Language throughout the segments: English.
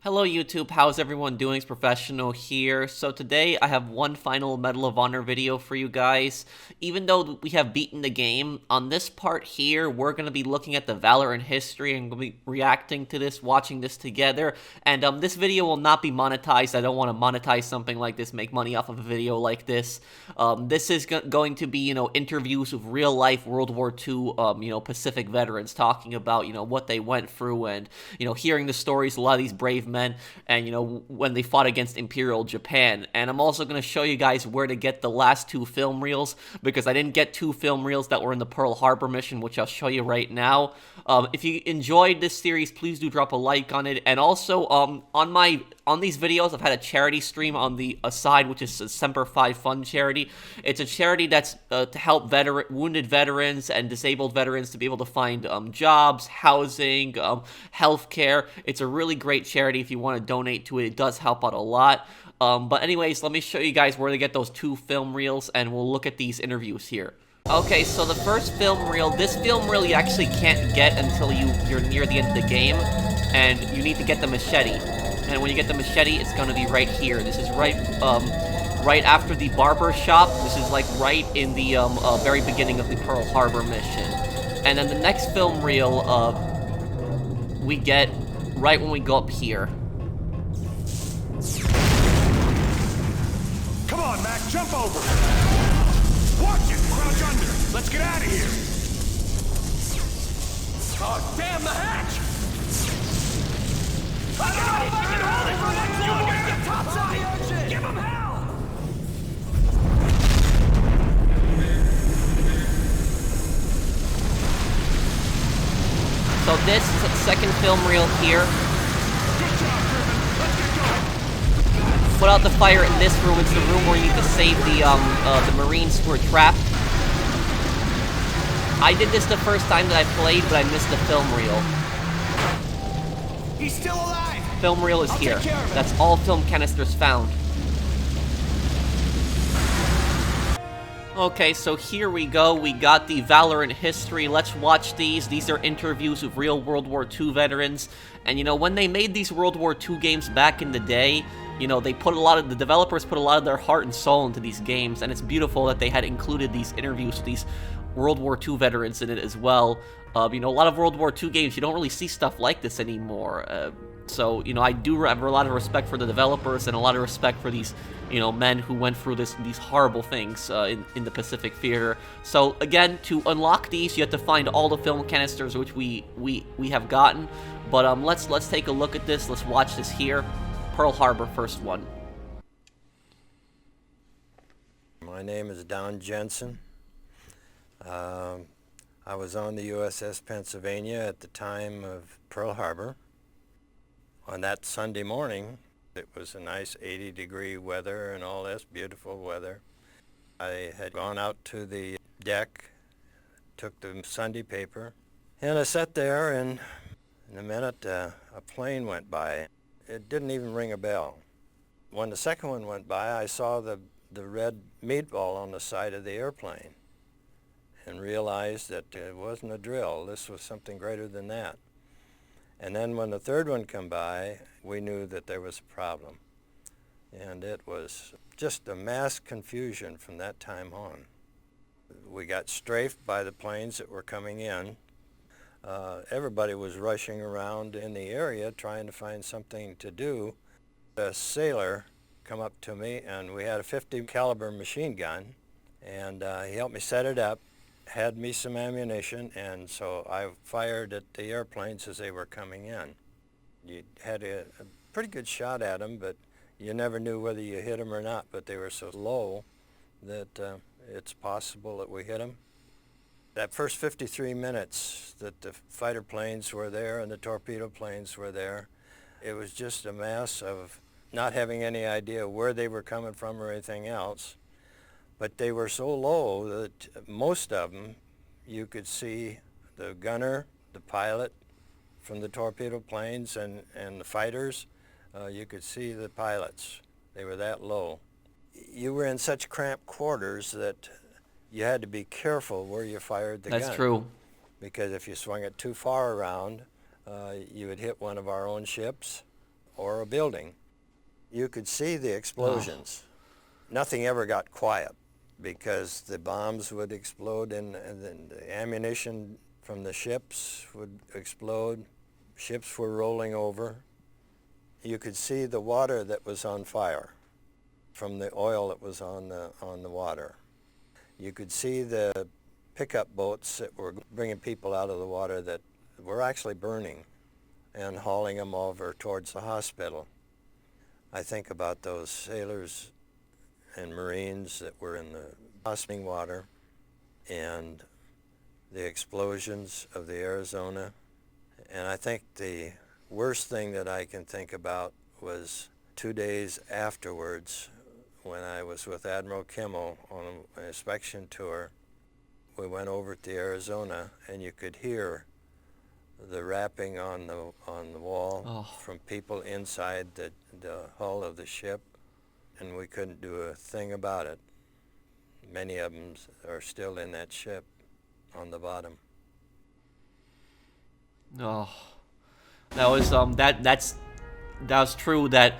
Hello YouTube, how's everyone doing? It's Professional here. So today I have one final Medal of Honor video for you guys. Even though we have beaten the game, on this part here, we're going to be looking at the Valor in History and going to be reacting to this, watching this together. And this video will not be monetized. I don't want to monetize something like this, make money off of a video like this. This is going to be, interviews with real-life World War II, Pacific veterans talking about, what they went through and, hearing the stories, a lot of these brave men, and when they fought against Imperial Japan. And I'm also going to show you guys where to get the last two film reels, because I didn't get two film reels that were in the Pearl Harbor mission, which I'll show you right now. If you enjoyed this series, please do drop a like on it. And also on these videos, I've had a charity stream on the side, which is a Semper Fi Fund charity. It's a charity that's to help wounded veterans and disabled veterans to be able to find jobs, housing, healthcare. It's a really great charity. If you want to donate to it, it does help out a lot. But anyways, let me show you guys where to get those two film reels, and we'll look at these interviews here. Okay, so the first film reel, this film reel you actually can't get until you're near the end of the game, and you need to get the machete. And when you get the machete, it's going to be right here. This is right after the barber shop. This is like right in the very beginning of the Pearl Harbor mission. And then the next film reel we get right when we go up here. Come on, Mac, jump over. Watch it, crouch under. Let's get out of here. Oh, damn the hatch! I don't know if I can hold it for much longer! Get topside! Give him hell! So this is the second film reel here. Good job, Griffin. Let's get going. Put out the fire in this room. It's the room where you need to save the Marines who are trapped. I did this the first time that I played, but I missed the film reel. He's still alive! Film reel is here. That's all film canisters found. Okay, so here we go. We got the Valor in History. Let's watch these. These are interviews with real World War II veterans. And when they made these World War II games back in the day, they put the developers put a lot of their heart and soul into these games, and it's beautiful that they had included these interviews with these World War II veterans in it as well. A lot of World War II games, you don't really see stuff like this anymore. So, I do have a lot of respect for the developers and a lot of respect for these, men who went through these horrible things in the Pacific theater. So, again, to unlock these, you have to find all the film canisters, which we have gotten. But let's take a look at this. Let's watch this here. Pearl Harbor, first one. My name is Don Jensen. I was on the USS Pennsylvania at the time of Pearl Harbor. On that Sunday morning, it was a nice 80-degree weather and all this beautiful weather. I had gone out to the deck, took the Sunday paper, and I sat there, and in a minute a plane went by. It didn't even ring a bell. When the second one went by, I saw the red meatball on the side of the airplane and realized that it wasn't a drill. This was something greater than that. And then when the third one came by, we knew that there was a problem. And it was just a mass confusion from that time on. We got strafed by the planes that were coming in. Everybody was rushing around in the area trying to find something to do. A sailor come up to me, and we had a 50 caliber machine gun, and he helped me set it up, had me some ammunition, and so I fired at the airplanes as they were coming in. You had a pretty good shot at them, but you never knew whether you hit them or not, but they were so low that it's possible that we hit them. That first 53 minutes that the fighter planes were there and the torpedo planes were there, it was just a mess of not having any idea where they were coming from or anything else. But they were so low that most of them, you could see the gunner, the pilot from the torpedo planes, and the fighters. You could see the pilots. They were that low. You were in such cramped quarters that you had to be careful where you fired the gun. That's true. Because if you swung it too far around, you would hit one of our own ships, or a building, you could see the explosions. Nothing ever got quiet because the bombs would explode and then the ammunition from the ships would explode. Ships were rolling over. You could see the water that was on fire from the oil that was on the water. You could see the pickup boats that were bringing people out of the water that were actually burning and hauling them over towards the hospital. I think about those sailors and Marines that were in the hospital water and the explosions of the Arizona. And I think the worst thing that I can think about was 2 days afterwards when I was with Admiral Kimmel on an inspection tour. We went over to Arizona and you could hear the rapping on the wall from people inside the hull of the ship, and we couldn't do a thing about it. Many of them are still in that ship on the bottom. Oh, that was that was true. That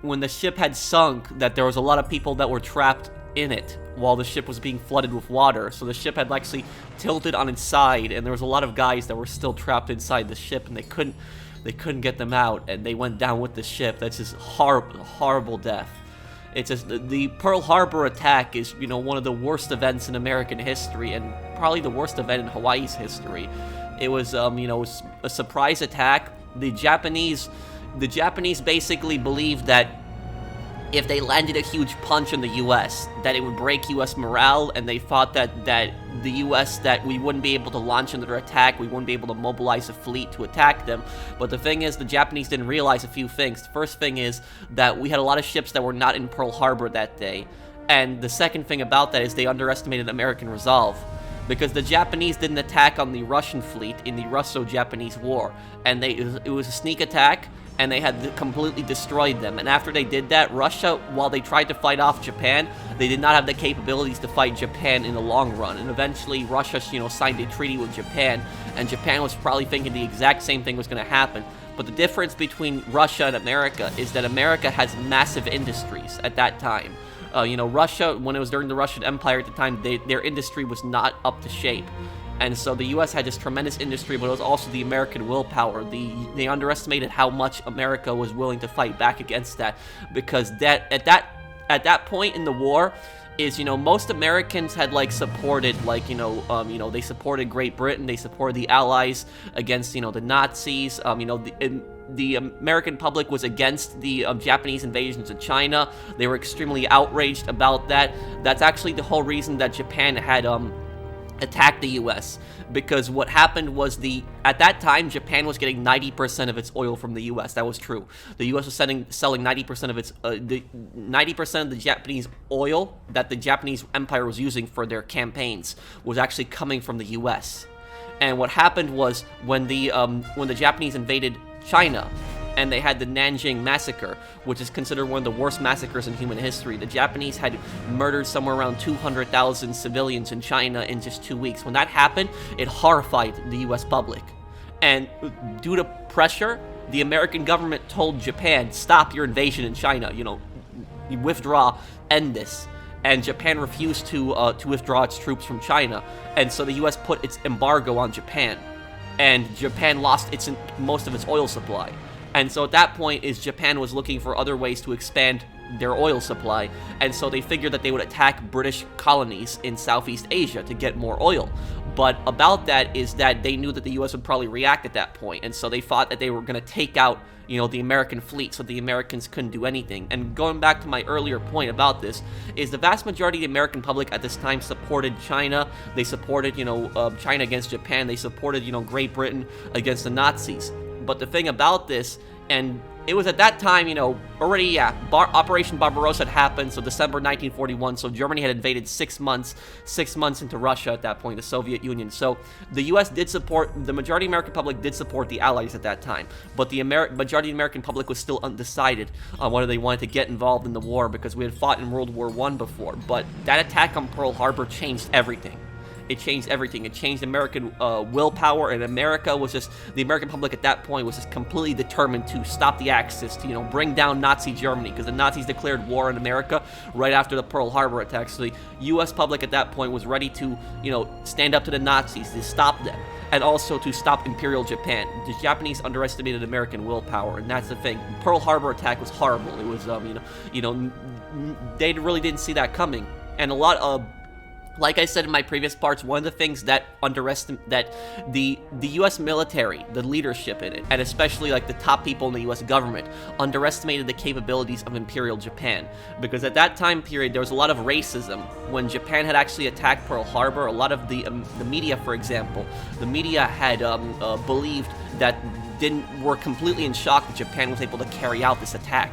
when the ship had sunk, that there was a lot of people that were trapped in it while the ship was being flooded with water. So the ship had actually tilted on its side, and there was a lot of guys that were still trapped inside the ship, and they couldn't get them out, and they went down with the ship. That's just horrible death. It's just the Pearl Harbor attack is, you know, one of the worst events in American history, and probably the worst event in Hawaii's history. It was, you know, a surprise attack. The Japanese basically believed that if they landed a huge punch in the U.S., that it would break U.S. morale, and they thought that the U.S., that we wouldn't be able to launch another attack, we wouldn't be able to mobilize a fleet to attack them. But the thing is, the Japanese didn't realize a few things. The first thing is that we had a lot of ships that were not in Pearl Harbor that day. And the second thing about that is they underestimated American resolve, because the Japanese didn't attack on the Russian fleet in the Russo-Japanese War, and it was a sneak attack, and they had completely destroyed them. And after they did that, Russia, while they tried to fight off Japan, they did not have the capabilities to fight Japan in the long run. And eventually, Russia, you know, signed a treaty with Japan, and Japan was probably thinking the exact same thing was going to happen. But the difference between Russia and America is that America has massive industries at that time. You know, Russia, when it was during the Russian Empire at the time, their industry was not up to shape. And so the U.S. had this tremendous industry, but it was also the American willpower. They underestimated how much America was willing to fight back against that, because at that point in the war, is, you know, most Americans had like supported, like, you know, they supported Great Britain, they supported the Allies against, you know, the Nazis. You know, the American public was against the Japanese invasions of China. They were extremely outraged about that. That's actually the whole reason that Japan had attacked the U.S., because what happened was at that time, Japan was getting 90% of its oil from the U.S. That was true. The U.S. was selling 90% of its 90% of the Japanese oil that the Japanese Empire was using for their campaigns was actually coming from the U.S. And what happened was when the Japanese invaded China, and they had the Nanjing Massacre, which is considered one of the worst massacres in human history. The Japanese had murdered somewhere around 200,000 civilians in China in just 2 weeks. When that happened, it horrified the U.S. public. And due to pressure, the American government told Japan, stop your invasion in China, you know, withdraw, end this. And Japan refused to withdraw its troops from China. And so the U.S. put its embargo on Japan. And Japan lost most of its oil supply. And so at that point is Japan was looking for other ways to expand their oil supply, and so they figured that they would attack British colonies in Southeast Asia to get more oil. But about that is that they knew that the U.S. would probably react at that point, and so they thought that they were going to take out, you know, the American fleet, so the Americans couldn't do anything. And going back to my earlier point about this, is the vast majority of the American public at this time supported China. They supported, you know, China against Japan. They supported, you know, Great Britain against the Nazis. But the thing about this, and it was at that time, you know, already, Operation Barbarossa had happened, so December 1941, so Germany had invaded 6 months into Russia at that point, the Soviet Union. So the U.S. did support, the majority of the American public did support the Allies at that time, but the majority of the American public was still undecided on whether they wanted to get involved in the war, because we had fought in World War I before. But that attack on Pearl Harbor changed everything. it changed everything. It changed American willpower, and the American public at that point was just completely determined to stop the Axis, to bring down Nazi Germany, because the Nazis declared war on America right after the Pearl Harbor attack. So the U.S. public at that point was ready to stand up to the Nazis, to stop them, and also to stop Imperial Japan. The Japanese underestimated American willpower, and that's the thing. Pearl Harbor attack was horrible. It was they really didn't see that coming, and a lot of, like I said in my previous parts, one of the things that the U.S. military, the leadership in it, and especially like the top people in the U.S. government, underestimated the capabilities of Imperial Japan. Because at that time period, there was a lot of racism. When Japan had actually attacked Pearl Harbor, a lot of the media, for example, the media had believed that were completely in shock that Japan was able to carry out this attack.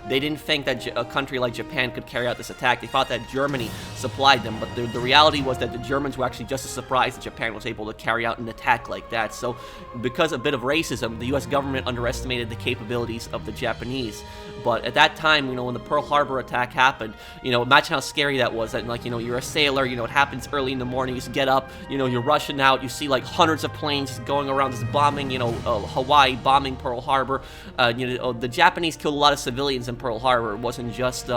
They didn't think that a country like Japan could carry out this attack. They thought that Germany supplied them, but the reality was that the Germans were actually just as surprised that Japan was able to carry out an attack like that. So, because of a bit of racism, the U.S. government underestimated the capabilities of the Japanese. But at that time, when the Pearl Harbor attack happened, imagine how scary that was. That, you're a sailor, it happens early in the morning, you just get up, you're rushing out, you see like hundreds of planes going around just bombing, Hawaii, bombing Pearl Harbor. The Japanese killed a lot of civilians in Pearl Harbor. It wasn't just,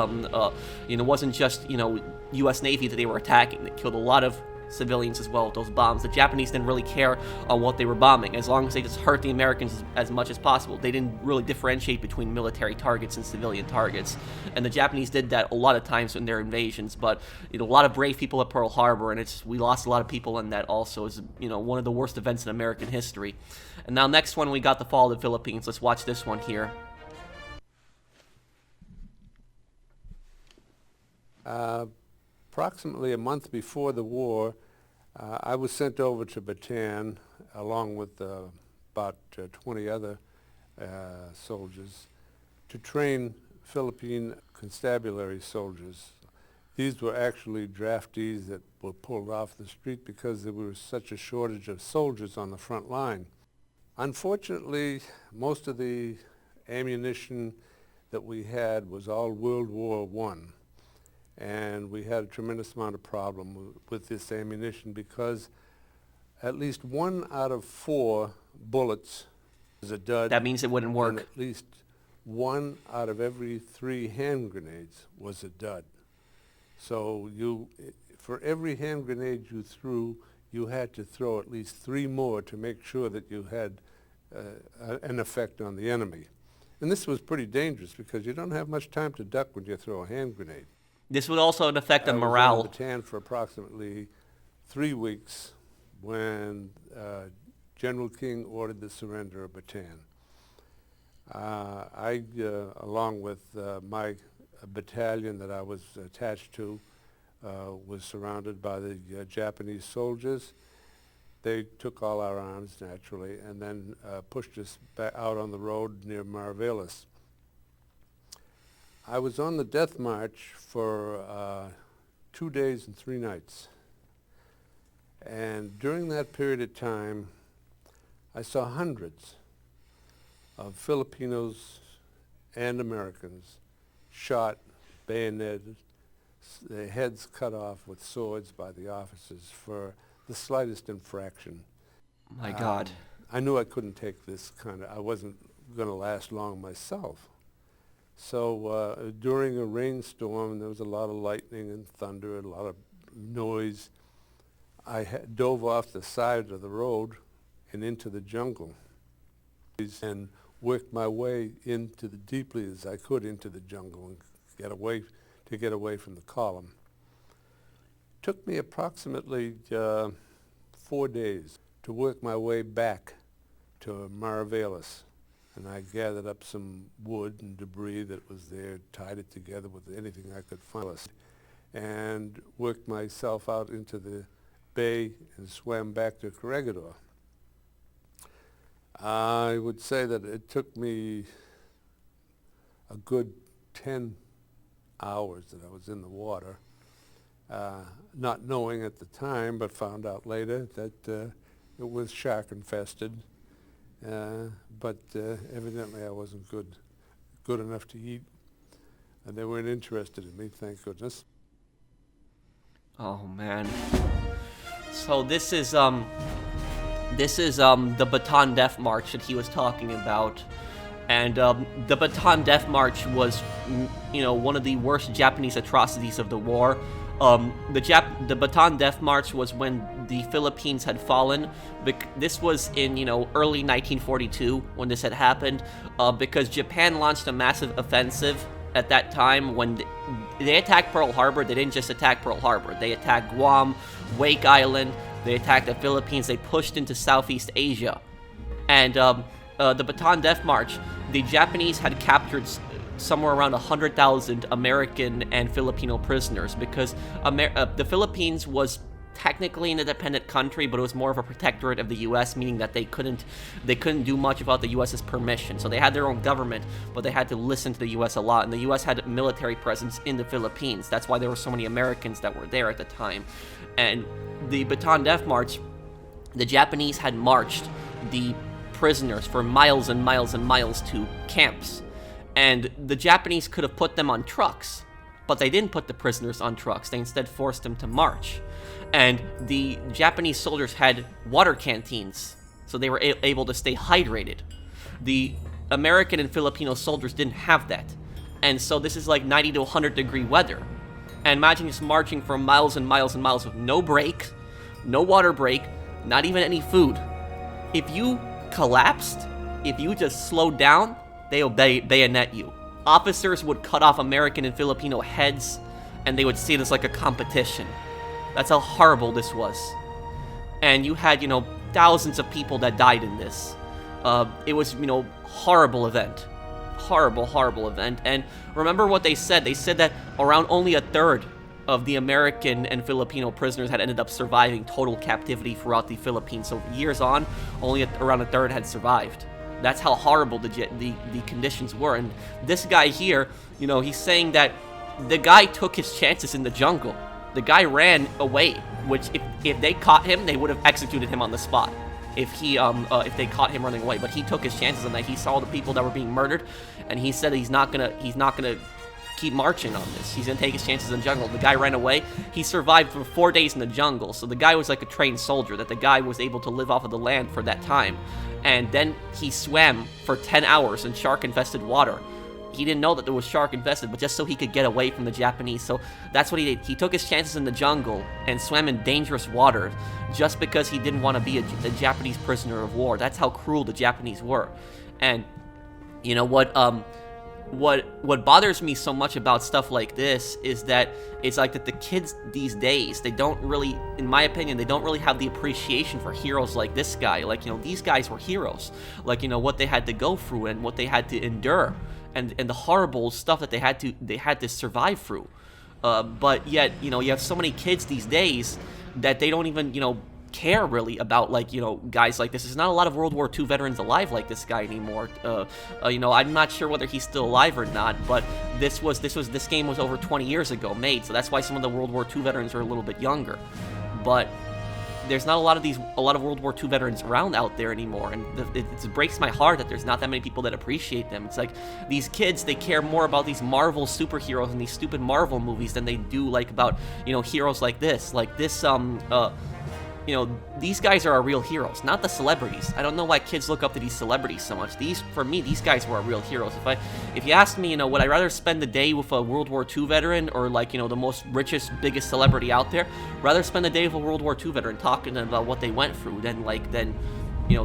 U.S. Navy that they were attacking. They killed a lot of civilians as well with those bombs. The Japanese didn't really care on what they were bombing, as long as they just hurt the Americans as much as possible. They didn't really differentiate between military targets and civilian targets, and the Japanese did that a lot of times in their invasions. But a lot of brave people at Pearl Harbor, and we lost a lot of people in that also. Is one of the worst events in American history. And now next one, we got the fall of the Philippines. Let's watch this one here. Approximately a month before the war, I was sent over to Bataan along with about 20 other soldiers to train Philippine constabulary soldiers. These were actually draftees that were pulled off the street because there was such a shortage of soldiers on the front line. Unfortunately, most of the ammunition that we had was all World War I. And we had a tremendous amount of problem with this ammunition because at least 1 out of 4 bullets is a dud. That means it wouldn't work. And at least 1 out of every 3 hand grenades was a dud. So for every hand grenade you threw, you had to throw at least 3 more to make sure that you had an effect on the enemy. And this was pretty dangerous because you don't have much time to duck when you throw a hand grenade. This would also affect the morale. I was in Bataan for approximately 3 weeks when General King ordered the surrender of Bataan. I, along with my battalion that I was attached to, was surrounded by the Japanese soldiers. They took all our arms, naturally, and then pushed us back out on the road near Mariveles. I was on the death march for 2 days and 3 nights. And during that period of time, I saw hundreds of Filipinos and Americans shot, bayoneted, their heads cut off with swords by the officers for the slightest infraction. My God. I knew I couldn't take this I wasn't going to last long myself. So during a rainstorm, there was a lot of lightning and thunder and a lot of noise. I dove off the side of the road and into the jungle and worked my way deeply as I could into the jungle and get away from the column. It took me approximately 4 days to work my way back to Mariveles. And I gathered up some wood and debris that was there, tied it together with anything I could find, and worked myself out into the bay and swam back to Corregidor. I would say that it took me a good 10 hours that I was in the water, not knowing at the time, but found out later that it was shark infested. But evidently I wasn't good enough to eat, and they weren't interested in me, thank goodness. Oh man. So this is the Bataan Death March that he was talking about. And the Bataan Death March was, one of the worst Japanese atrocities of the war. The Bataan Death March was when the Philippines had fallen. This was in, early 1942 when this had happened, because Japan launched a massive offensive at that time. When they attacked Pearl Harbor, they didn't just attack Pearl Harbor. They attacked Guam, Wake Island, they attacked the Philippines, they pushed into Southeast Asia. And the Bataan Death March, the Japanese had captured somewhere around 100,000 American and Filipino prisoners, because the Philippines was technically an independent country, but it was more of a protectorate of the U.S., meaning that they couldn't do much without the U.S.'s permission. So they had their own government, but they had to listen to the U.S. a lot, and the U.S. had a military presence in the Philippines. That's why there were so many Americans that were there at the time. And the Bataan Death March, the Japanese had marched the prisoners for miles and miles and miles to camps. And the Japanese could have put them on trucks, but they didn't put the prisoners on trucks. They instead forced them to march. And the Japanese soldiers had water canteens, so they were able to stay hydrated. The American and Filipino soldiers didn't have that. And so this is like 90 to 100 degree weather. And imagine just marching for miles and miles and miles with no break, no water break, not even any food. If you collapsed, if you just slowed down, they'll bayonet you. Officers would cut off American and Filipino heads, and they would see this like a competition. That's how horrible this was. And you had, thousands of people that died in this. It was, horrible event. Horrible, horrible event. And remember what they said. They said that around only a third of the American and Filipino prisoners had ended up surviving total captivity throughout the Philippines. So years on, only around a third had survived. That's how horrible the conditions were. And this guy here, he's saying that the guy took his chances in the jungle. The guy ran away, which if they caught him, they would have executed him on the spot. If they caught him running away, but he took his chances, and that he saw the people that were being murdered, and he said he's not gonna keep marching on this. He's gonna take his chances in the jungle. The guy ran away. He survived for 4 days in the jungle. So the guy was like a trained soldier, that the guy was able to live off of the land for that time. And then he swam for 10 hours in shark-infested water. He didn't know that there was shark-infested, but just so he could get away from the Japanese. So that's what he did. He took his chances in the jungle and swam in dangerous water just because he didn't want to be a Japanese prisoner of war. That's how cruel the Japanese were. And you know what? What bothers me so much about stuff like this is that it's like that the kids these days, they don't really, in my opinion, they don't really have the appreciation for heroes like this guy. Like, these guys were heroes. Like, what they had to go through and what they had to endure, and the horrible stuff that they had to survive through. But yet, you have so many kids these days that they don't even, care really about, like, guys like this. There's not a lot of World War II veterans alive like this guy anymore. I'm not sure whether he's still alive or not, but this game was over 20 years ago made, so that's why some of the World War II veterans are a little bit younger. But there's not a lot of World War II veterans around out there anymore, and it breaks my heart that there's not that many people that appreciate them. It's like these kids, they care more about these Marvel superheroes and these stupid Marvel movies than they do like about heroes like this. These guys are our real heroes, not the celebrities. I don't know why kids look up to these celebrities so much. For me, these guys were our real heroes. If you ask me, would I rather spend the day with a World War II veteran or the most richest, biggest celebrity out there? Rather spend the day with a World War II veteran talking about what they went through than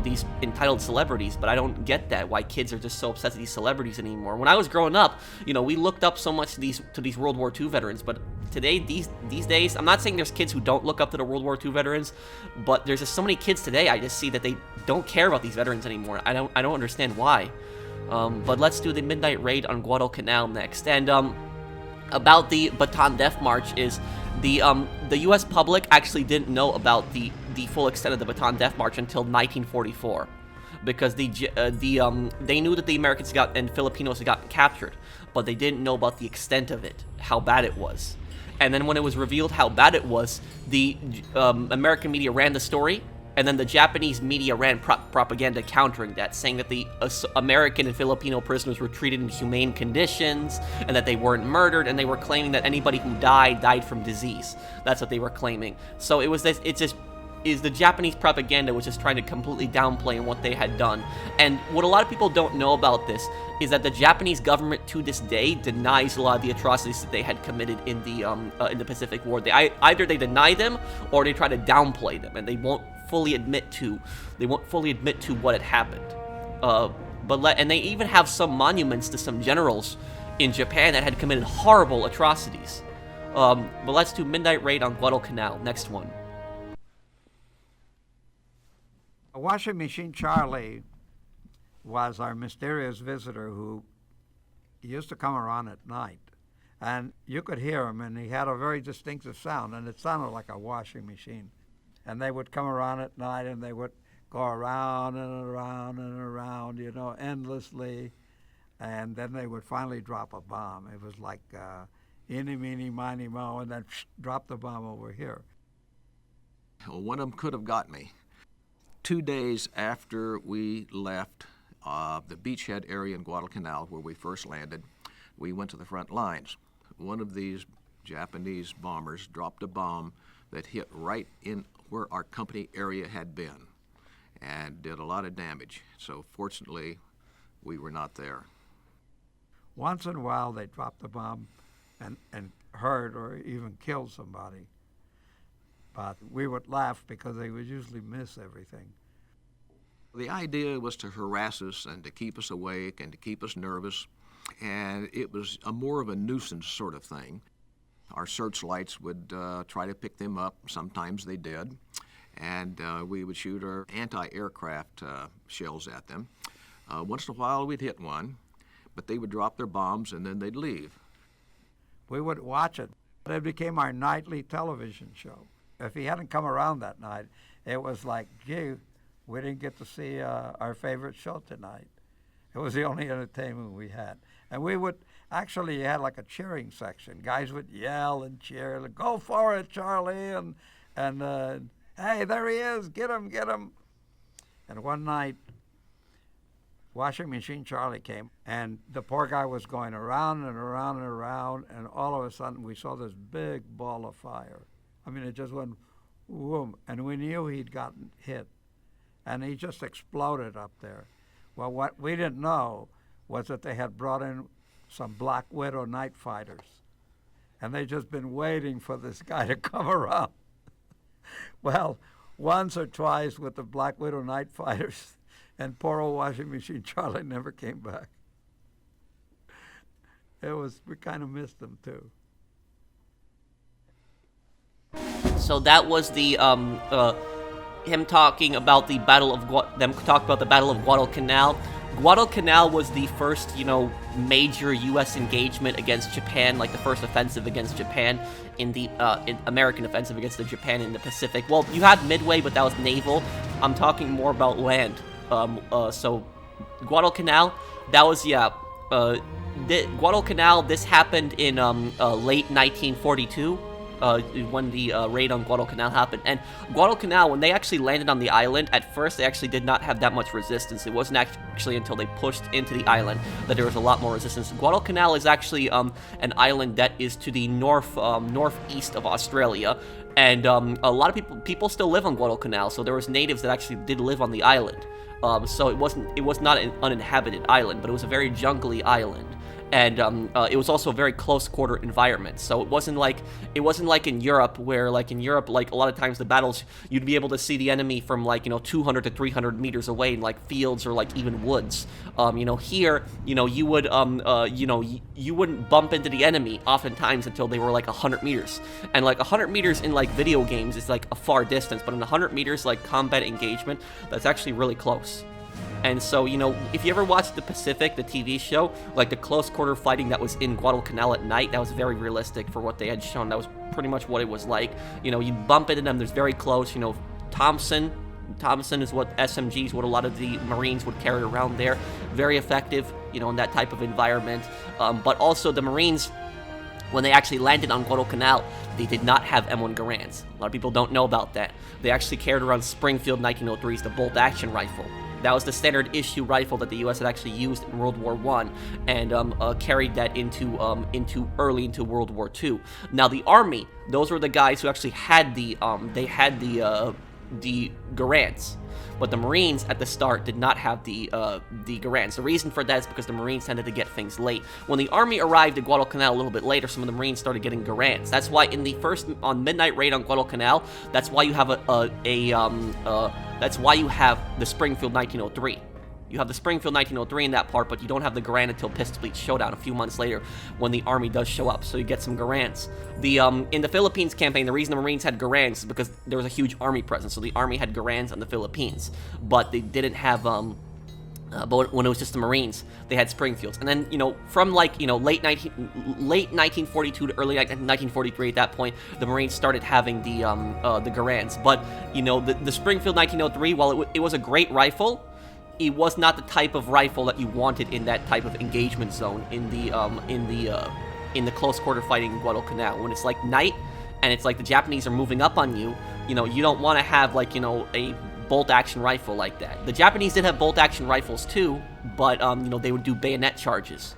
these entitled celebrities. But I don't get that, why kids are just so obsessed with these celebrities anymore. When I was growing up, we looked up so much to these World War II veterans, but today, these days, I'm not saying there's kids who don't look up to the World War II veterans, but there's just so many kids today, I just see that they don't care about these veterans anymore. I don't understand why. But let's do the midnight raid on Guadalcanal next. And about the Bataan Death March is the U.S. public actually didn't know about the full extent of the Bataan Death March until 1944, because they knew that the Americans and Filipinos had gotten captured, but they didn't know about the extent of it, how bad it was. And then when it was revealed how bad it was, the American media ran the story, and then the Japanese media ran propaganda countering that, saying that the American and Filipino prisoners were treated in humane conditions, and that they weren't murdered, and they were claiming that anybody who died from disease. That's what they were claiming. So it's just is the Japanese propaganda, which is trying to completely downplay what they had done. And what a lot of people don't know about this is that the Japanese government to this day denies a lot of the atrocities that they had committed in the Pacific War. Either they deny them or they try to downplay them, and they won't fully admit to what had happened. And they even have some monuments to some generals in Japan that had committed horrible atrocities. But let's do Midnight Raid on Guadalcanal. Next one. Washing Machine Charlie was our mysterious visitor who used to come around at night. And you could hear him, and he had a very distinctive sound, and it sounded like a washing machine. And they would come around at night, and they would go around and around and around, you know, endlessly. And then they would finally drop a bomb. It was like eeny, meeny, miny, moe, and then drop the bomb over here. Well, one of them could have got me. 2 days after we left the beachhead area in Guadalcanal, where we first landed, we went to the front lines. One of these Japanese bombers dropped a bomb that hit right in where our company area had been and did a lot of damage. So fortunately, we were not there. Once in a while, they dropped the bomb and hurt or even killed somebody. But we would laugh because they would usually miss everything. The idea was to harass us and to keep us awake and to keep us nervous, and it was more of a nuisance sort of thing. Our searchlights would try to pick them up. Sometimes they did, and we would shoot our anti-aircraft shells at them. Once in a while we'd hit one, but they would drop their bombs and then they'd leave. We would watch it. It became our nightly television show. If he hadn't come around that night, it was like, gee, we didn't get to see our favorite show tonight. It was the only entertainment we had. And we would, actually, you had like a cheering section. Guys would yell and cheer, like, go for it, Charlie, and hey, there he is, get him, get him. And one night, Washing Machine Charlie came, and the poor guy was going around and around and around, and all of a sudden we saw this big ball of fire. I mean, it just went whoom, and we knew he'd gotten hit, and he just exploded up there. Well, what we didn't know was that they had brought in some Black Widow night fighters, and they'd just been waiting for this guy to come around. Well, once or twice with the Black Widow night fighters, and poor old Washing Machine Charlie never came back. We kind of missed him too. So that was the him talking about the Battle of Guadalcanal. Guadalcanal was the first, major U.S. engagement against Japan, like the first offensive against Japan in the American offensive against the Japan in the Pacific. Well, you had Midway, but that was naval. I'm talking more about land. So Guadalcanal, that was Guadalcanal. This happened in late 1942. When the raid on Guadalcanal happened. And Guadalcanal, when they actually landed on the island, at first they actually did not have that much resistance. It wasn't actually until they pushed into the island that there was a lot more resistance. Guadalcanal is actually an island that is to the northeast of Australia, and a lot of people still live on Guadalcanal, so there was natives that actually did live on the island. So it was not an uninhabited island, but it was a very jungly island. And it was also a very close quarter environment. So it wasn't like in Europe, where a lot of times the battles, you'd be able to see the enemy from 200 to 300 meters away in fields or even woods. Here, you would you wouldn't bump into the enemy oftentimes until they were 100 meters. And 100 meters in video games is a far distance, but in 100 meters combat engagement, that's actually really close. And so, if you ever watched The Pacific, the TV show, the close quarter fighting that was in Guadalcanal at night, that was very realistic for what they had shown. That was pretty much what it was like. You bump into them, there's very close, Thompson is what SMGs, what a lot of the Marines would carry around there. Very effective, in that type of environment. But also the Marines, when they actually landed on Guadalcanal, they did not have M1 Garands. A lot of people don't know about that. They actually carried around Springfield 1903s, the bolt-action rifle. That was the standard issue rifle that the U.S. had actually used in World War I, and carried that into early into World War II. Now the Army, those were the guys who actually had the the Garands. But the Marines at the start did not have the Garands. The reason for that is because the Marines tended to get things late. When the Army arrived at Guadalcanal a little bit later, some of the Marines started getting Garands. That's why in the first midnight raid on Guadalcanal, that's why you have that's why you have the Springfield 1903. You have the Springfield 1903 in that part, but you don't have the Garand until Pistol Pete Showdown a few months later when the Army does show up, so you get some Garands. In the Philippines campaign, the reason the Marines had Garands is because there was a huge Army presence, so the Army had Garands on the Philippines, but they didn't have, but when it was just the Marines, they had Springfields. And then, from late 1942 to early 1943, at that point, the Marines started having the Garands. But, the Springfield 1903, while it was a great rifle, it was not the type of rifle that you wanted in that type of engagement zone in the close quarter fighting in Guadalcanal. When it's like night and it's like the Japanese are moving up on you, you don't want to have a bolt action rifle like that. The Japanese did have bolt action rifles too, but they would do bayonet charges.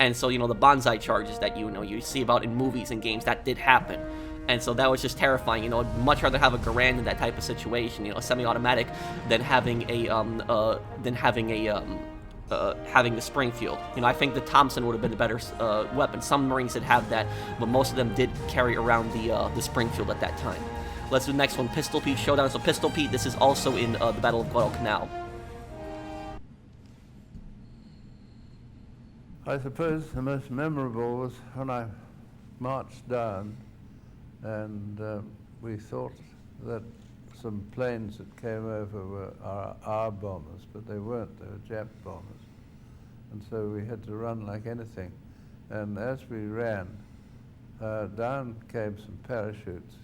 And so, the bonsai charges that you see about in movies and games, that did happen. And so that was just terrifying. I'd much rather have a Garand in that type of situation, a semi-automatic, than having having the Springfield. I think the Thompson would have been a better weapon. Some Marines did have that, but most of them did carry around the Springfield at that time. Let's do the next one, Pistol Pete Showdown. So Pistol Pete, this is also in the Battle of Guadalcanal. I suppose the most memorable was when I marched down and we thought that some planes that came over were our bombers, but they weren't. They were Jap bombers. And so we had to run like anything. And as we ran, down came some parachutes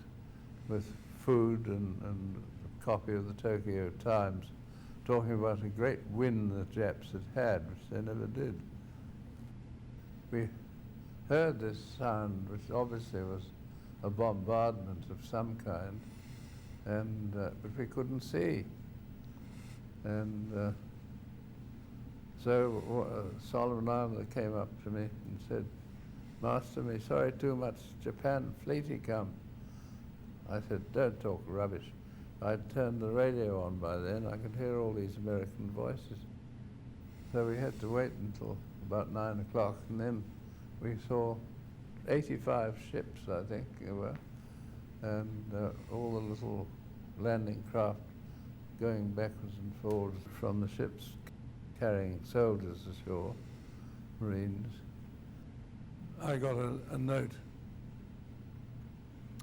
with food and a copy of the Tokyo Times talking about a great win the Japs had, which they never did. We heard this sound, which obviously was a bombardment of some kind, and but we couldn't see. And so Solomon Islander came up to me and said, "Master, me sorry too much, Japan fleety come." I said, "Don't talk rubbish." I'd turned the radio on by then. I could hear all these American voices. So we had to wait until about 9 o'clock, and then we saw 85 ships, I think there were, and all the little landing craft going backwards and forwards from the ships carrying soldiers ashore, Marines. I got a note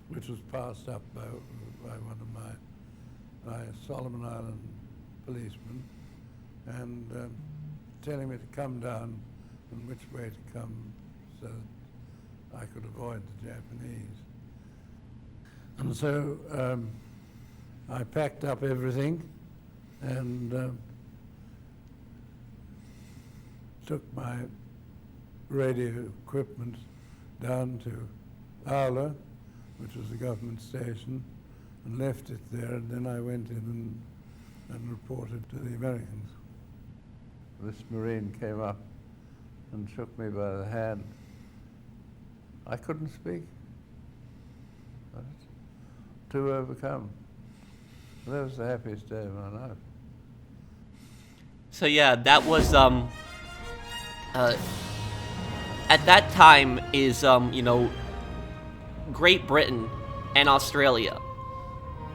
which was passed up by one of my Solomon Island policemen, and telling me to come down and which way to come so that I could avoid the Japanese. And so I packed up everything and took my radio equipment down to Aula, which was a government station, and left it there, and then I went in and reported to the Americans. This Marine came up and shook me by the hand. I couldn't speak. I was too overcome. That was the happiest day of my life. So yeah, that was at that time is Great Britain and Australia.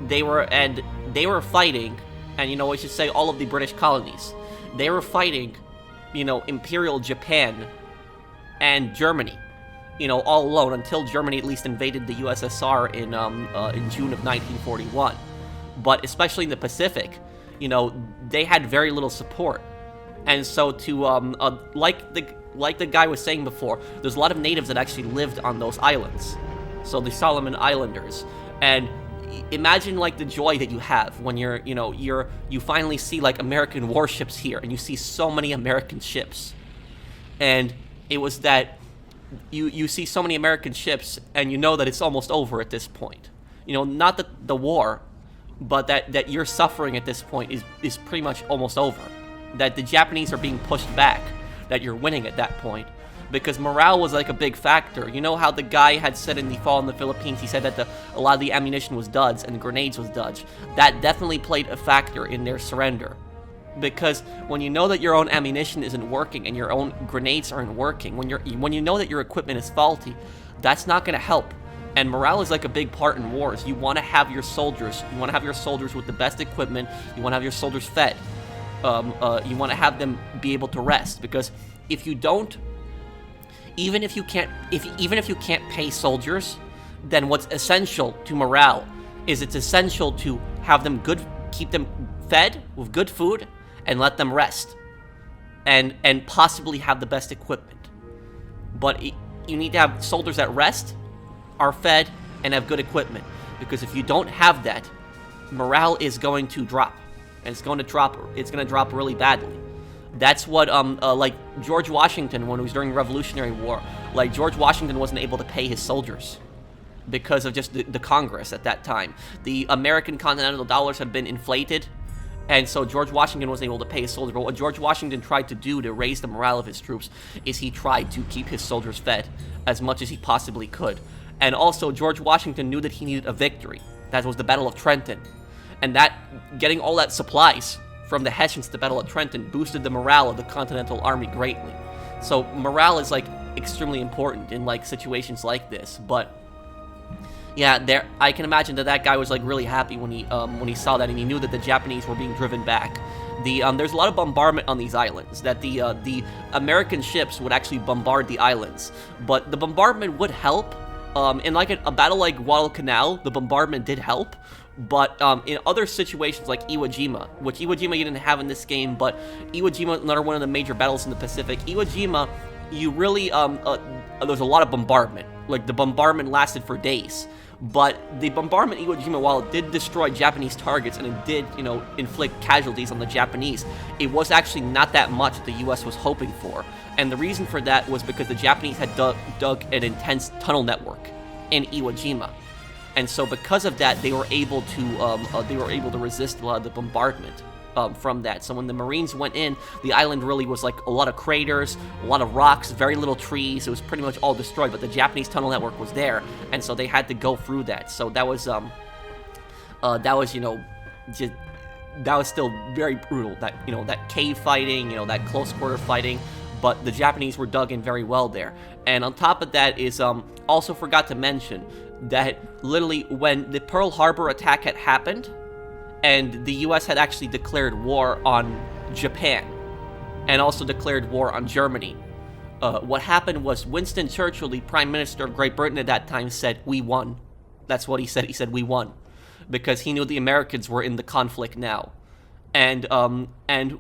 They were fighting, and I should say all of the British colonies. They were fighting, Imperial Japan and Germany, all alone until Germany at least invaded the USSR in June of 1941. But especially in the Pacific, they had very little support, and so to like the guy was saying before, there's a lot of natives that actually lived on those islands, so the Solomon Islanders. And imagine the joy that you have when you finally see American warships here, and you see so many American ships, and it was that you see so many American ships, and that it's almost over at this point. Not that the war, but that your suffering at this point is pretty much almost over. That the Japanese are being pushed back, that you're winning at that point. because morale was like a big factor. You know how the guy had said in the fall in the Philippines, he said that a lot of the ammunition was duds and the grenades was duds. That definitely played a factor in their surrender. Because when you know that your own ammunition isn't working and your own grenades aren't working, when you know that your equipment is faulty, that's not going to help. And morale is like a big part in wars. You want to have your soldiers. You want to have your soldiers with the best equipment. You want to have your soldiers fed. You want to have them be able to rest, because if you don't, even if you can't pay soldiers, then what's essential to morale is it's essential to have them keep them fed with good food, and let them rest, and possibly have the best equipment. But you need to have soldiers that rest, are fed, and have good equipment, because if you don't have that, morale is going to drop. And it's going to drop really badly. That's what like George Washington, when it was during the Revolutionary War, like George Washington wasn't able to pay his soldiers because of just the Congress at that time. The American continental dollars had been inflated, and so George Washington wasn't able to pay his soldiers. But what George Washington tried to do to raise the morale of his troops is he tried to keep his soldiers fed as much as he possibly could. And also, George Washington knew that he needed a victory. That was the Battle of Trenton. And that, getting all that supplies from the Hessians to the Battle of Trenton boosted the morale of the Continental Army greatly. So morale is like extremely important in like situations like this. But yeah, I can imagine that guy was like really happy when he saw that, and he knew that the Japanese were being driven back. There's a lot of bombardment on these islands, that the American ships would actually bombard the islands, but the bombardment would help. In like a battle like Guadalcanal, the bombardment did help. But in other situations like Iwo Jima, which Iwo Jima you didn't have in this game, but Iwo Jima, another one of the major battles in the Pacific, Iwo Jima, you really, there's a lot of bombardment. Like, the bombardment lasted for days. But the bombardment Iwo Jima, while it did destroy Japanese targets and it did, inflict casualties on the Japanese, it was actually not that much that the U.S. was hoping for. And the reason for that was because the Japanese had dug an intense tunnel network in Iwo Jima. And so because of that, they were able to resist a lot of the bombardment from that. So when the Marines went in, the island really was like a lot of craters, a lot of rocks, very little trees. It was pretty much all destroyed, but the Japanese tunnel network was there, and so they had to go through that. So that was still very brutal. That cave fighting, that close quarter fighting. But the Japanese were dug in very well there. And on top of that is also forgot to mention that literally when the Pearl Harbor attack had happened, and the U.S. had actually declared war on Japan, and also declared war on Germany, what happened was Winston Churchill, the Prime Minister of Great Britain at that time, said, "We won." That's what he said. He said, "We won," because he knew the Americans were in the conflict now. And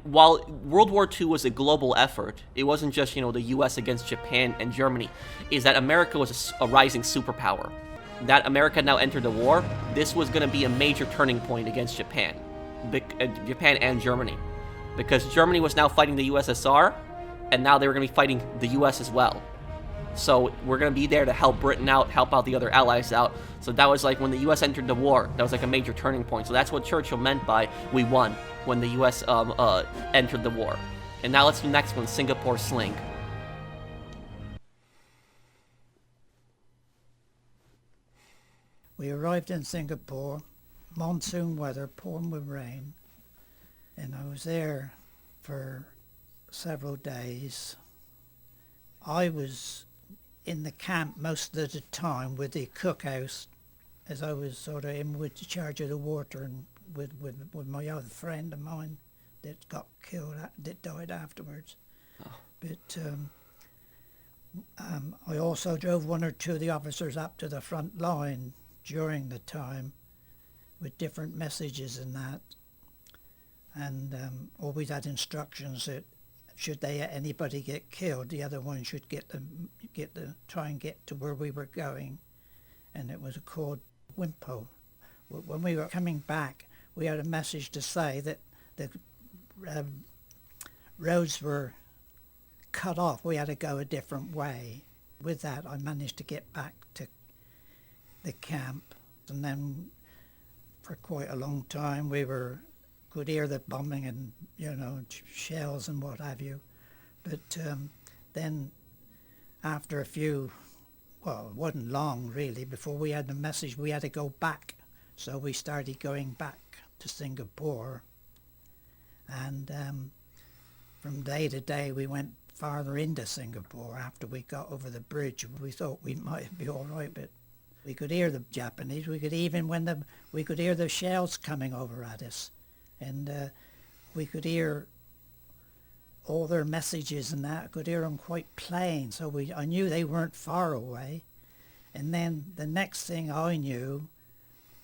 while World War II was a global effort, it wasn't just, the U.S. against Japan and Germany, is that America was a rising superpower. That America now entered the war, this was going to be a major turning point against Japan and Germany, because Germany was now fighting the USSR, and now they were going to be fighting the US as well. So we're going to be there to help Britain out, help out the other allies out. So that was like when the US entered the war, that was like a major turning point. So that's what Churchill meant by "we won" when the US entered the war. And now let's do the next one, Singapore Sling. We arrived in Singapore, monsoon weather, pouring with rain, and I was there for several days. I was in the camp most of the time with the cookhouse, as I was sort of in with charge of the water, and with my other friend of mine that got killed, that died afterwards. Oh. But I also drove one or two of the officers up to the front line during the time with different messages and that, and always had instructions that should anybody get killed, the other one should try and get to where we were going, and it was called Wimpo. When we were coming back, we had a message to say that the roads were cut off. We had to go a different way. With that, I managed to get back to the camp, and then for quite a long time we could hear the bombing and shells and what have you. But then after a few, well, it wasn't long really before we had the message we had to go back. So we started going back to Singapore, and from day to day we went farther into Singapore. After we got over the bridge, we thought we might be all right, but we could hear the Japanese. We could even we could hear the shells coming over at us, and we could hear all their messages and that. I could hear them quite plain, so I knew they weren't far away. And then the next thing I knew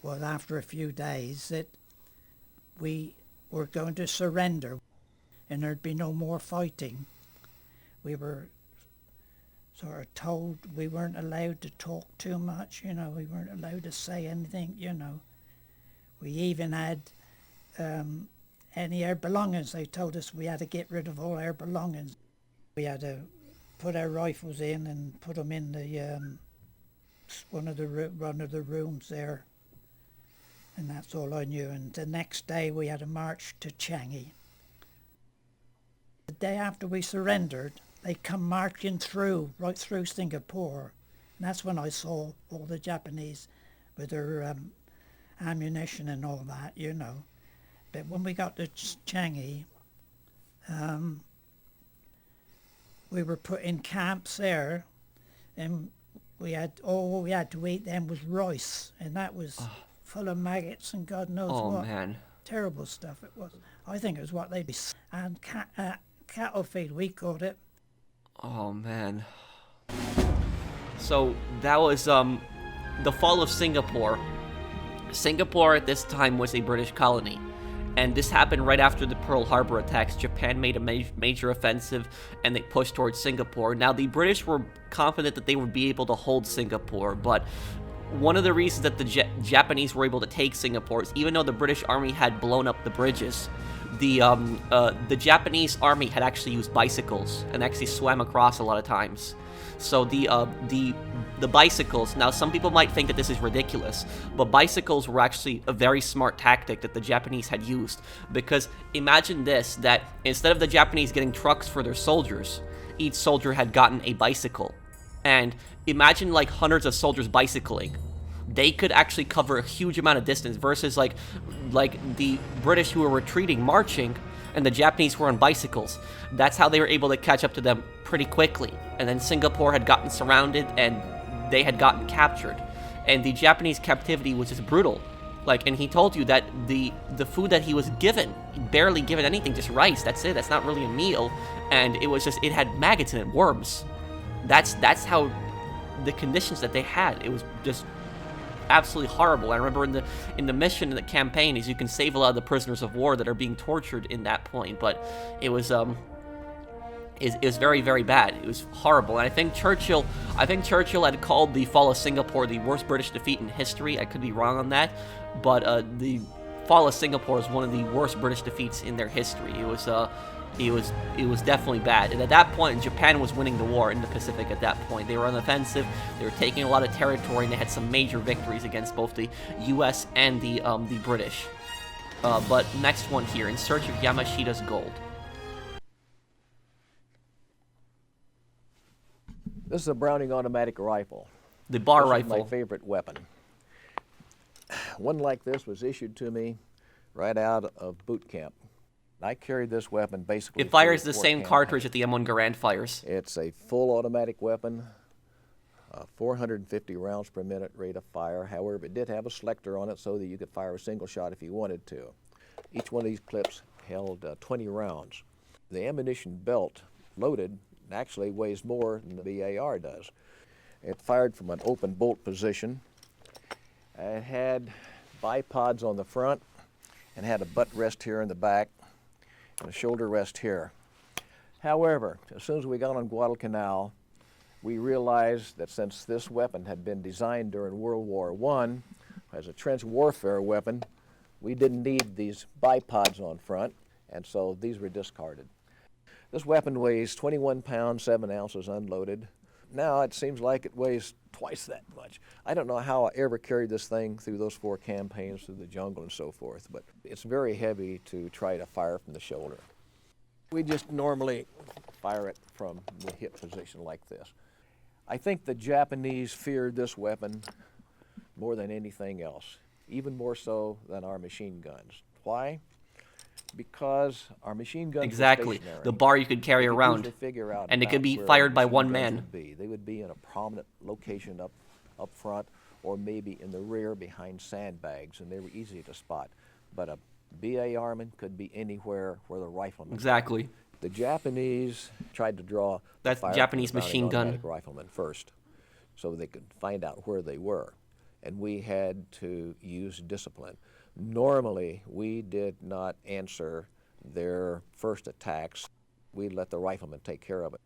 was, after a few days, that we were going to surrender and there'd be no more fighting. We were sort of told we weren't allowed to talk too much, we weren't allowed to say anything, We even had any of our belongings. They told us we had to get rid of all our belongings. We had to put our rifles in and put them in the one of the rooms there, and that's all I knew. And the next day we had to march to Changi. The day after we surrendered, they come marching right through Singapore, and that's when I saw all the Japanese with their ammunition and all that, But when we got to Changi, we were put in camps there, and all we had to eat then was rice, and that was full of maggots and God knows what. Oh, man. Terrible stuff it was. I think it was what they'd be. And cattle feed, we called it. Oh, man. So that was the fall of Singapore. Singapore at this time was a British colony, and this happened right after the Pearl Harbor attacks. Japan made a major offensive, and they pushed towards Singapore. Now, the British were confident that they would be able to hold Singapore, but one of the reasons that the Japanese were able to take Singapore is, even though the British army had blown up the bridges, the Japanese army had actually used bicycles and actually swam across a lot of times. So the bicycles, now some people might think that this is ridiculous, but bicycles were actually a very smart tactic that the Japanese had used, because imagine this, that instead of the Japanese getting trucks for their soldiers, each soldier had gotten a bicycle. And imagine like hundreds of soldiers bicycling. They could actually cover a huge amount of distance versus like the British who were retreating, marching, and the Japanese were on bicycles. That's how they were able to catch up to them pretty quickly. And then Singapore had gotten surrounded and they had gotten captured. And the Japanese captivity was just brutal. And he told you that the food that he was given, barely given anything, just rice, that's it, that's not really a meal. And it had maggots in it, worms. That's how the conditions that they had. It was just absolutely horrible. I remember in the mission, in the campaign, is you can save a lot of the prisoners of war that are being tortured in that point, but it was very, very bad. It was horrible. And I think Churchill had called the fall of Singapore the worst British defeat in history. I could be wrong on that, but the fall of Singapore is one of the worst British defeats in their history. It was definitely bad. And at that point, Japan was winning the war in the Pacific at that point. They were on the offensive, they were taking a lot of territory, and they had some major victories against both the U.S. and the British. But next one here, In Search of Yamashita's Gold. This is a Browning automatic rifle. The bar This rifle. is my favorite weapon. One like this was issued to me right out of boot camp. I carried this weapon basically. It fires through the 4 same campaigns. cartridge that the M1 Garand fires. It's a full automatic weapon, 450 rounds per minute rate of fire. However, it did have a selector on it so that you could fire a single shot if you wanted to. Each one of these clips held 20 rounds. The ammunition belt loaded actually weighs more than the BAR does. It fired from an open bolt position. It had bipods on the front and had a butt rest here in the back and a shoulder rest here. However, as soon as we got on Guadalcanal, we realized that since this weapon had been designed during World War I as a trench warfare weapon, we didn't need these bipods on front, and so these were discarded. This weapon weighs 21 pounds, 7 ounces unloaded. Now it seems like it weighs twice that much. I don't know how I ever carried this thing through those 4 campaigns through the jungle and so forth, but it's very heavy to try to fire from the shoulder. We just normally fire it from the hip position like this. I think the Japanese feared this weapon more than anything else, even more so than our machine guns. Why? Because our machine guns Exactly. were stationary. The bar you could carry They could around, usually figure out and it about could be where fired by machine one guns man. would be. They would be in a prominent location up front, or maybe in the rear behind sandbags, and they were easy to spot. But a BAR-man could be anywhere where the rifleman. Exactly. The Japanese tried to draw That's the fire Japanese from the machine gun. automatic riflemen first, so they could find out where they were, and we had to use discipline. Normally, we did not answer their first attacks. We let the riflemen take care of it.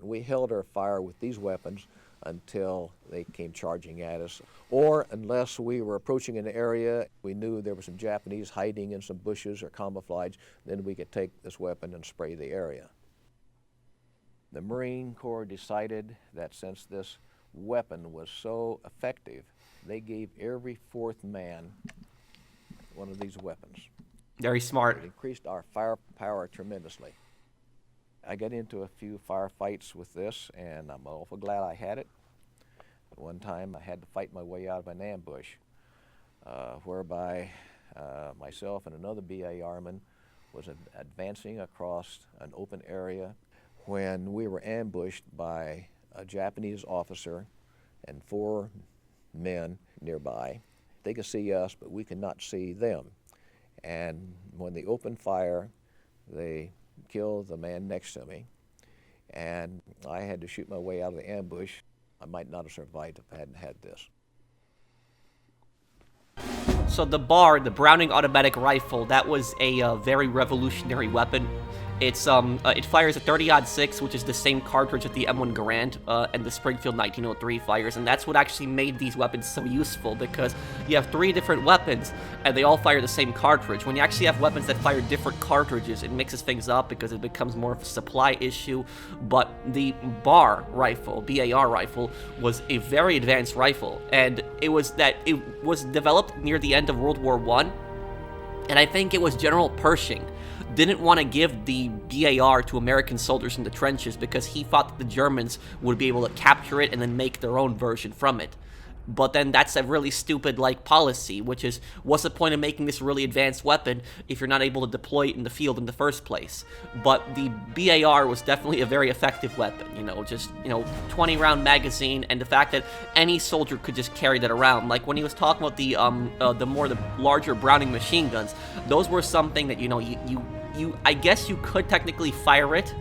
We held our fire with these weapons until they came charging at us, or unless we were approaching an area we knew there were some Japanese hiding in some bushes or camouflage, then we could take this weapon and spray the area. The Marine Corps decided that since this weapon was so effective, they gave every fourth man one of these weapons. Very smart. It increased our firepower tremendously. I got into a few firefights with this, and I'm awful glad I had it. At one time, I had to fight my way out of an ambush, whereby myself and another BAR-man was advancing across an open area when we were ambushed by a Japanese officer and 4 men nearby. They could see us, but we could not see them. And when they opened fire, they killed the man next to me, and I had to shoot my way out of the ambush. I might not have survived if I hadn't had this. So the BAR, the Browning automatic rifle, that was a very revolutionary weapon. It's it fires a 30-06, which is the same cartridge that the M1 Garand and the Springfield 1903 fires, and that's what actually made these weapons so useful, because you have 3 different weapons and they all fire the same cartridge. When you actually have weapons that fire different cartridges, it mixes things up because it becomes more of a supply issue. But the BAR rifle, BAR rifle, was a very advanced rifle, and it was developed near the end of World War I, and I think it was General Pershing didn't want to give the BAR to American soldiers in the trenches because he thought that the Germans would be able to capture it and then make their own version from it. But then that's a really stupid policy, which is, what's the point of making this really advanced weapon if you're not able to deploy it in the field in the first place? But the BAR was definitely a very effective weapon, 20-round magazine, and the fact that any soldier could just carry that around. Like when he was talking about the larger Browning machine guns, those were something that, I guess you could technically fire it,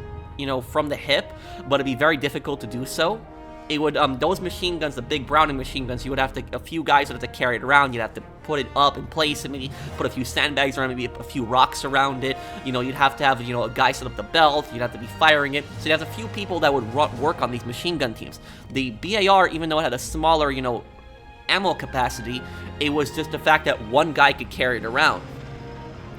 from the hip, but it'd be very difficult to do so. It would, those machine guns, the big Browning machine guns, you would have to, a few guys would have to carry it around. You'd have to put it up in place and maybe put a few sandbags around, maybe a few rocks around it. You'd have to have, a guy set up the belt. You'd have to be firing it. So you'd have a few people that would work on these machine gun teams. The BAR, even though it had a smaller, ammo capacity, it was just the fact that one guy could carry it around.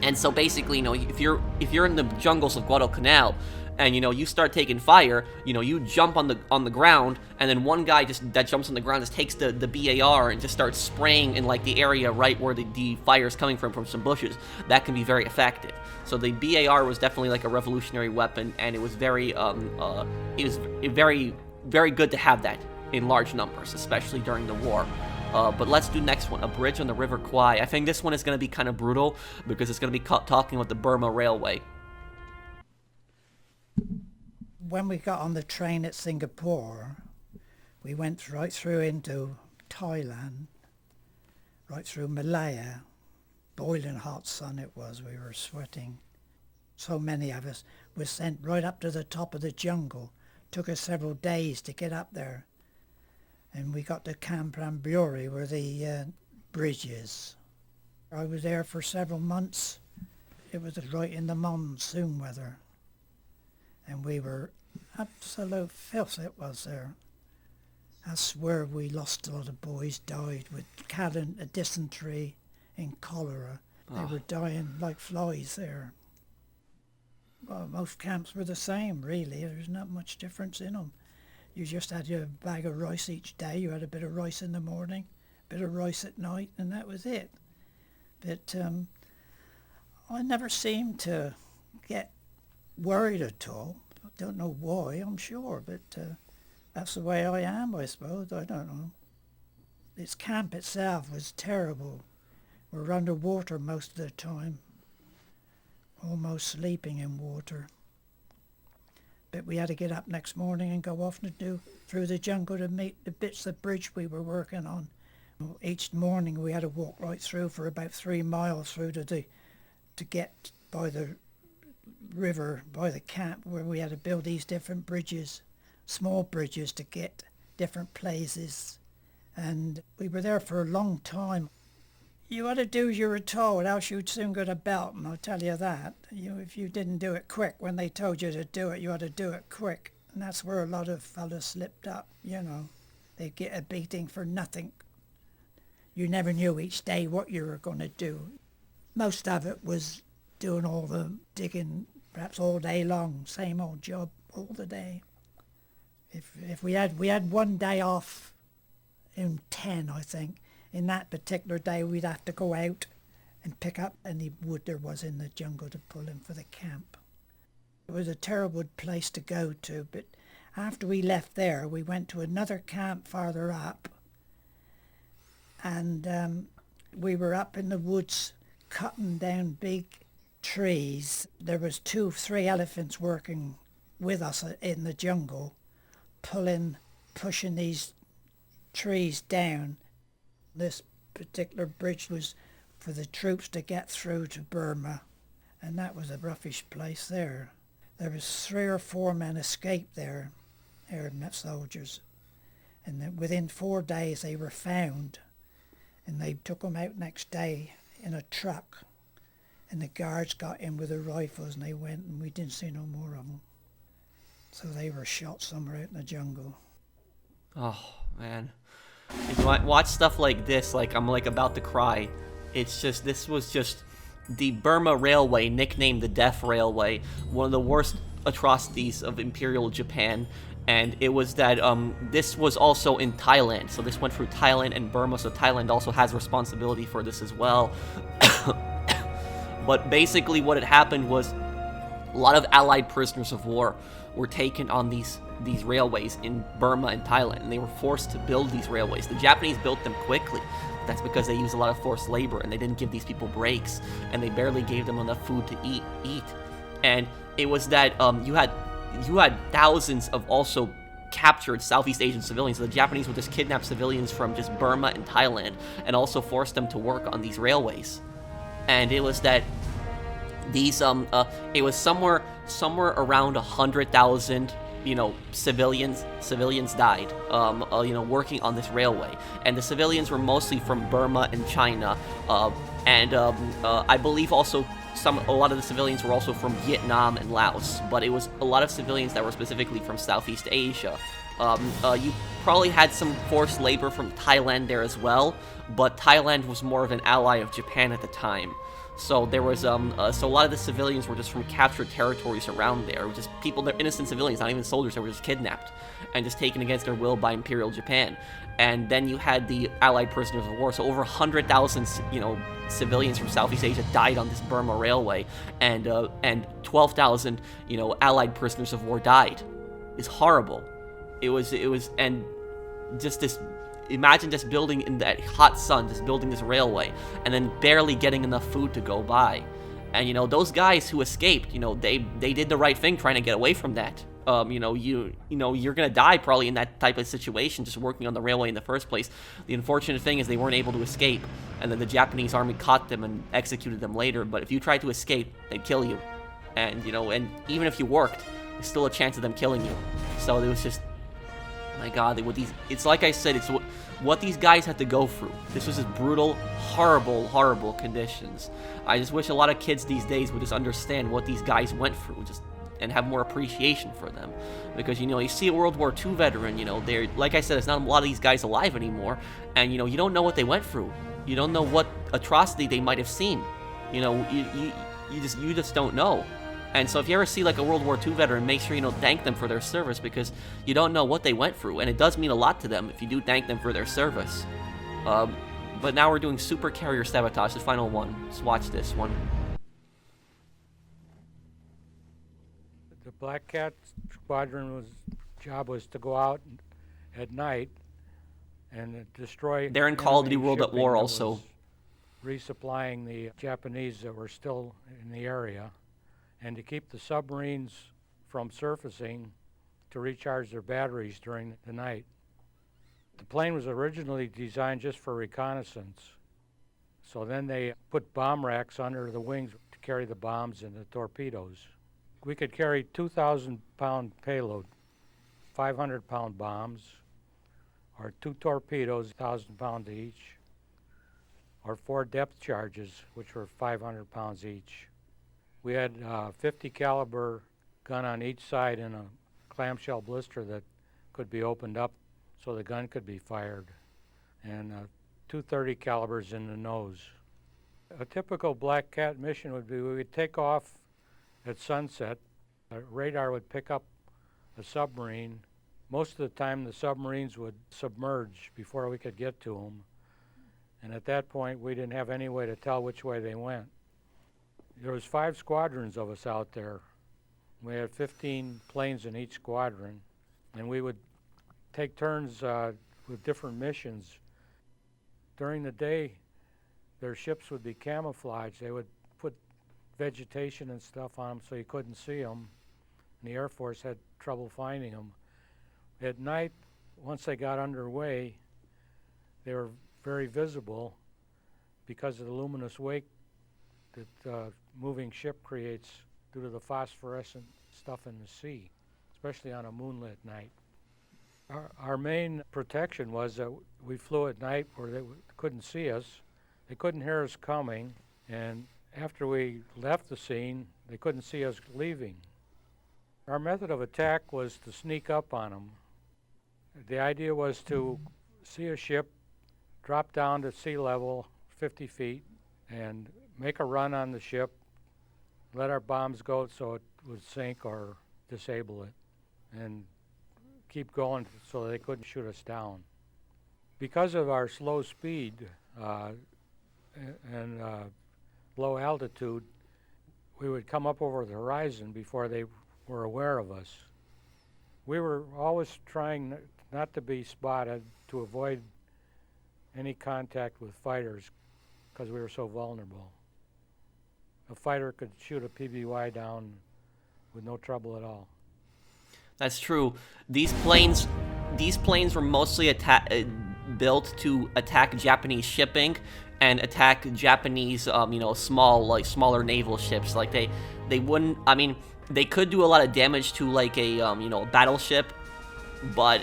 And so basically, if you're in the jungles of Guadalcanal, and you start taking fire, you jump on the ground, and then one guy that jumps on the ground just takes the BAR and just starts spraying in the area right where the fire is coming from some bushes. That can be very effective. So the BAR was definitely a revolutionary weapon, and it was very very good to have that in large numbers, especially during the war. But let's do next one, a bridge on the River Kwai. I think this one is going to be kind of brutal because it's going to be talking about the Burma Railway. When we got on the train at Singapore, we went right through into Thailand, right through Malaya. Boiling hot sun it was, we were sweating. So many of us were sent right up to the top of the jungle. Took us several days to get up there. And we got to Kampranburi where the bridge is. I was there for several months. It was right in the monsoon weather. And we were absolute filth it was there. I swear we lost a lot of boys, died with dysentery and cholera. They were dying like flies there. Well, most camps were the same, really. There's not much difference in them. You just had your bag of rice each day. You had a bit of rice in the morning, a bit of rice at night, and that was it. But I never seemed to get worried at all. I don't know why, I'm sure, but That's the way I am, I suppose. I don't know. Its camp itself was terrible. We were underwater most of the time, almost sleeping in water. But we had to get up next morning and go off and do through the jungle to meet the bits of bridge we were working on. Each morning we had to walk right through for about 3 miles through to get by the river, by the camp, where we had to build these different bridges, small bridges to get different places. And we were there for a long time. You had to do as you were told, else you'd soon get a belt, and I'll tell you that. If you didn't do it quick, when they told you to do it, you had to do it quick. And that's where a lot of fellas slipped up, you know. They'd get a beating for nothing. You never knew each day what you were going to do. Most of it was doing all the digging, perhaps all day long, same old job all the day. If we had 1 day off in 10, I think. In that particular day, we'd have to go out and pick up any wood there was in the jungle to pull in for the camp. It was a terrible place to go to, but after we left there, we went to another camp farther up, and we were up in the woods cutting down big trees. There was 2-3 elephants working with us in the jungle, pushing these trees down. This particular bridge was for the troops to get through to Burma, and that was a roughish place there. There was 3 or 4 men escaped there, Arab soldiers, and then within 4 days they were found, and they took them out next day in a truck, and the guards got in with their rifles and they went, and we didn't see no more of them. So they were shot somewhere out in the jungle. Oh, man. If you watch stuff like this, like I'm like about to cry. It's just, this was just the Burma Railway, nicknamed the Death Railway, one of the worst atrocities of Imperial Japan. And it was that this was also in Thailand, so this went through Thailand and Burma, so Thailand also has responsibility for this as well. But basically what had happened was a lot of Allied prisoners of war were taken on these railways in Burma and Thailand, and they were forced to build these railways. The Japanese built them quickly. That's because they used a lot of forced labor, and they didn't give these people breaks, and they barely gave them enough food to eat. And it was that you had thousands of also captured Southeast Asian civilians. So the Japanese would just kidnap civilians from just Burma and Thailand, and also force them to work on these railways. And it was that these it was somewhere around 100,000, civilians died, working on this railway. And the civilians were mostly from Burma and China, and I believe also a lot of the civilians were also from Vietnam and Laos, but it was a lot of civilians that were specifically from Southeast Asia. You probably had some forced labor from Thailand there as well, but Thailand was more of an ally of Japan at the time. So there was so a lot of the civilians were just from captured territories around there, just people, they're innocent civilians, not even soldiers, that were just kidnapped and just taken against their will by Imperial Japan. And then you had the Allied prisoners of war. So over 100,000, civilians from Southeast Asia died on this Burma railway, and 12,000, Allied prisoners of war died. It's horrible. It was, and just this. Imagine just building in that hot sun, just building this railway, and then barely getting enough food to go by. And those guys who escaped, they did the right thing trying to get away from that. You're gonna die probably in that type of situation, just working on the railway in the first place. The unfortunate thing is they weren't able to escape, and then the Japanese army caught them and executed them later. But if you tried to escape, they'd kill you, and and even if you worked, there's still a chance of them killing you. So it was just, my God, it's like I said, it's what these guys had to go through. This was just brutal, horrible, horrible conditions. I just wish a lot of kids these days would just understand what these guys went through, and have more appreciation for them. Because, you see a World War II veteran, they're, like I said, it's not a lot of these guys alive anymore, and, you don't know what they went through. You don't know what atrocity they might have seen. You just don't know. And so if you ever see like a World War II veteran, make sure thank them for their service, because you don't know what they went through, and it does mean a lot to them if you do thank them for their service. But now we're doing super carrier sabotage, the final one. Let's watch this one. The Black Cat Squadron was job was to go out at night and destroy. They're in Call of Duty enemy World at shipping War that also. was resupplying the Japanese that were still in the area, and to keep the submarines from surfacing to recharge their batteries during the night. The plane was originally designed just for reconnaissance. So then they put bomb racks under the wings to carry the bombs and the torpedoes. We could carry 2,000-pound payload, 500-pound bombs, or 2 torpedoes, 1,000 pounds each, or 4 depth charges, which were 500 pounds each. We had a 50 caliber gun on each side in a clamshell blister that could be opened up so the gun could be fired, and 2 30 calibers in the nose. A typical Black Cat mission would be we would take off at sunset. A radar would pick up a submarine. Most of the time the submarines would submerge before we could get to them. And at that point we didn't have any way to tell which way they went. There was 5 squadrons of us out there. We had 15 planes in each squadron, and we would take turns with different missions. During the day, their ships would be camouflaged. They would put vegetation and stuff on them so you couldn't see them, and the Air Force had trouble finding them. At night, once they got underway, they were very visible because of the luminous wake that moving ship creates due to the phosphorescent stuff in the sea, especially on a moonlit night. Our main protection was that we flew at night where they couldn't see us. They couldn't hear us coming, and after we left the scene, they couldn't see us leaving. Our method of attack was to sneak up on them. The idea was to see a ship, drop down to sea level, 50 feet, and make a run on the ship, let our bombs go so it would sink or disable it, and keep going so they couldn't shoot us down. Because of our slow speed and low altitude, we would come up over the horizon before they were aware of us. We were always trying not to be spotted to avoid any contact with fighters because we were so vulnerable. A fighter could shoot a PBY down with no trouble at all. That's true. These planes were mostly built to attack Japanese shipping and attack Japanese, smaller naval ships. Like they wouldn't. I mean, they could do a lot of damage to like a battleship, but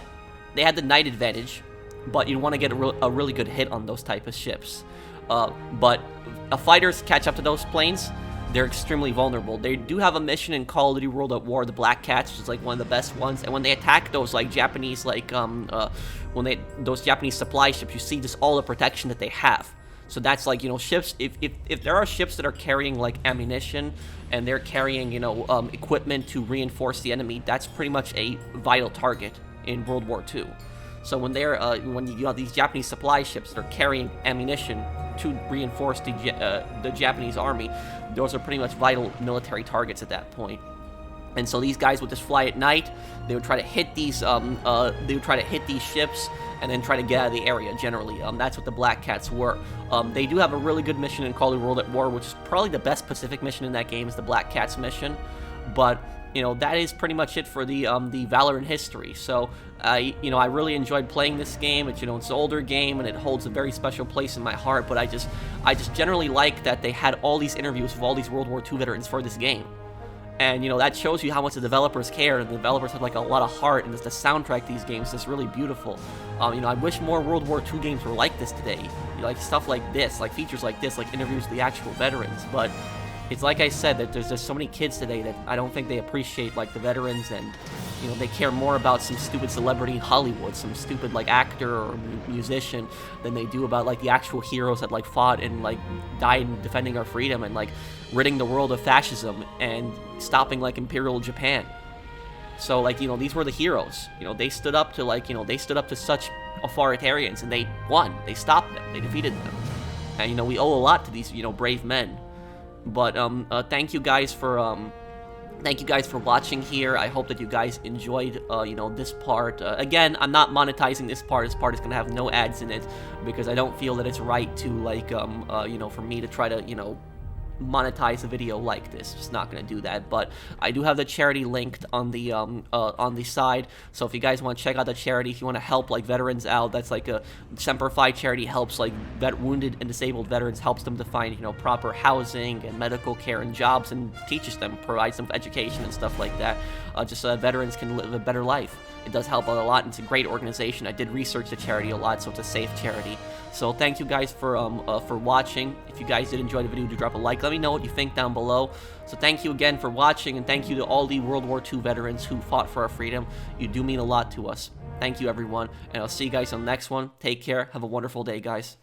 they had the night advantage. But you'd want to get a really good hit on those type of ships. But fighters catch up to those planes. They're extremely vulnerable. They do have a mission in Call of Duty World at War, the Black Cats, which is like one of the best ones. And when they attack those like Japanese, those Japanese supply ships, you see just all the protection that they have. So that's like, ships. If there are ships that are carrying like ammunition and they're carrying equipment to reinforce the enemy, that's pretty much a vital target in World War II. So when these Japanese supply ships that are carrying ammunition to reinforce the Japanese army, those are pretty much vital military targets at that point. And so these guys would just fly at night. They would try to hit these ships and then try to get out of the area. Generally, that's what the Black Cats were. They do have a really good mission in Call of Duty World at War, which is probably the best Pacific mission in that game, is the Black Cats mission. But that is pretty much it for the Valor in History. So I really enjoyed playing this game. It's it's an older game and it holds a very special place in my heart. But I just generally like that they had all these interviews with all these World War II veterans for this game. And that shows you how much the developers cared, and the developers had like a lot of heart, and the soundtrack these games is really beautiful. I wish more World War II games were like this today. Like stuff like this, like features like this, like interviews with the actual veterans. But it's like I said, that there's just so many kids today that I don't think they appreciate like the veterans, and they care more about some stupid celebrity in Hollywood, some stupid like actor or musician, than they do about like the actual heroes that like fought and like died in defending our freedom and like ridding the world of fascism and stopping like Imperial Japan. So like these were the heroes. They stood up to such authoritarians, and they won. They stopped them. They defeated them. And we owe a lot to these brave men. But thank you guys for Thank you guys for watching here. I hope that you guys enjoyed, you know, this part. Again, I'm not monetizing this part. This part is going to have no ads in it because I don't feel that it's right to, like, you know, for me to try to, you know, monetize a video like this. Just not going to do that. But I do have the charity linked on the side. So if you guys want to check out the charity, if you want to help like veterans out, that's like a Semper Fi charity, helps like wounded and disabled veterans, helps them to find, you know, proper housing and medical care and jobs, and teaches them, provides them education and stuff like that, just so that veterans can live a better life. It does help out a lot, and it's a great organization. I did research the charity a lot, so it's a safe charity. So thank you guys for watching. If you guys did enjoy the video, do drop a like. Let me know what you think down below. So thank you again for watching, and thank you to all the World War II veterans who fought for our freedom. You do mean a lot to us. Thank you, everyone, and I'll see you guys on the next one. Take care. Have a wonderful day, guys.